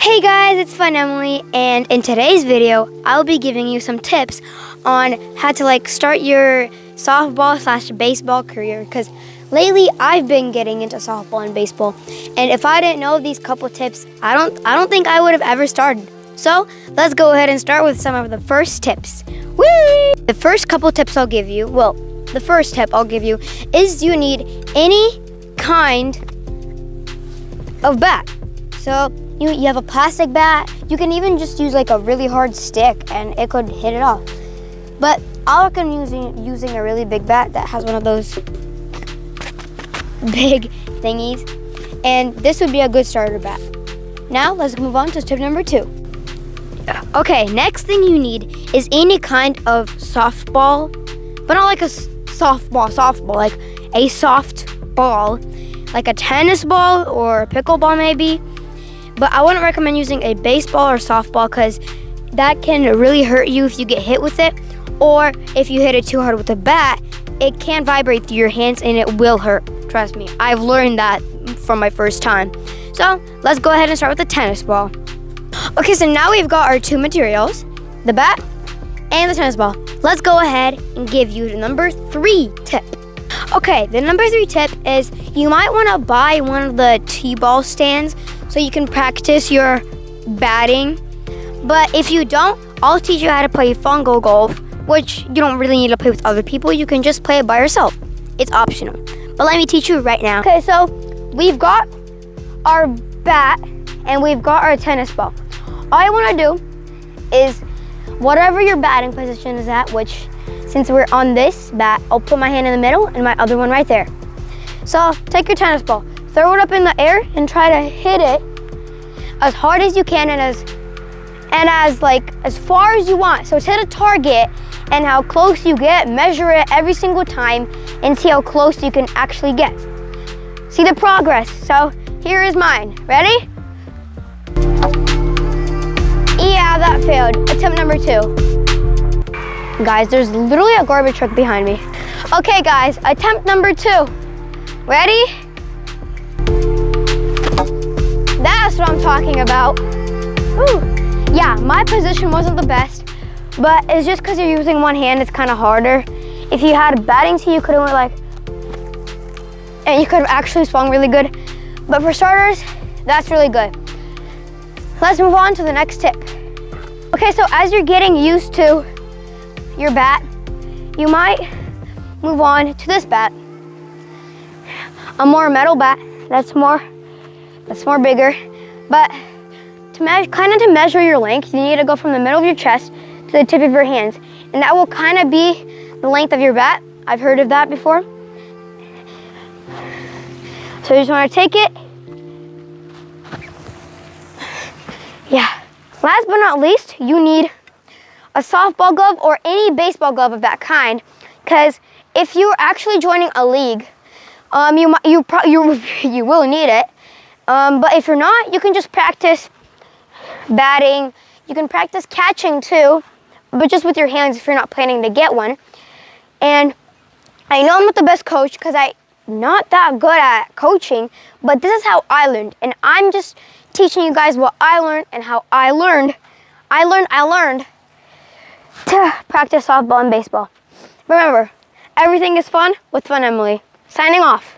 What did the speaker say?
Hey guys, it's Fun Emily, and in today's video, I'll be giving you some tips on how to start your softball/baseball career. Because lately, I've been getting into softball and baseball, and if I didn't know these couple tips, I don't think I would have ever started. So let's go ahead and start with some of the first tips. Whee! The first couple tips I'll give you, the first tip I'll give you is you need any kind of bat. So you have a plastic bat. You can even just use a really hard stick and it could hit it off. But I'll recommend using a really big bat that has one of those big thingies. And this would be a good starter bat. Now let's move on to tip number 2. Okay, next thing you need is any kind of softball, but not like a softball, like a soft ball, like a tennis ball or a pickleball maybe. But I wouldn't recommend using a baseball or softball because that can really hurt you if you get hit with it, or if you hit it too hard with a bat, it can vibrate through your hands and it will hurt. Trust me, I've learned that from my first time. So let's go ahead and start with the tennis ball. Okay, so now we've got our two materials, the bat and the tennis ball. Let's go ahead and give you the number 3 tip. Okay, the number 3 tip is you might want to buy one of the T-ball stands so you can practice your batting. But if you don't, I'll teach you how to play fungo golf, which you don't really need to play with other people. You can just play it by yourself. It's optional. But let me teach you right now. Okay, so we've got our bat and we've got our tennis ball. All I want to do is whatever your batting position is at, which since we're on this bat, I'll put my hand in the middle and my other one right there. So take your tennis ball, throw it up in the air and try to hit it as hard as you can and as far as you want. So hit a target, and how close you get, measure it every single time and see how close you can actually get. See the progress. So here is mine. Ready? Yeah, that failed. Attempt number 2. Guys, there's literally a garbage truck behind me. Okay guys, attempt number 2. Ready? That's what I'm talking about. Ooh. Yeah, my position wasn't the best, but it's just because you're using one hand, it's kind of harder. If you had a batting tee, you could have went and you could have actually swung really good. But for starters, that's really good. Let's move on to the next tip. Okay, so as you're getting used to your bat, you might move on to this bat. A more metal bat, that's more bigger. But to measure your length, you need to go from the middle of your chest to the tip of your hands. And that will kind of be the length of your bat. I've heard of that before. So you just want to take it. Yeah. Last but not least, you need a softball glove or any baseball glove of that kind, because if you're actually joining a league, you will need it. But if you're not, you can just practice batting. You can practice catching too, but just with your hands if you're not planning to get one. And I know I'm not the best coach because I'm not that good at coaching, but this is how I learned. And I'm just teaching you guys what I learned and how I learned to practice softball and baseball. Remember, everything is fun with Fun Emily. Signing off.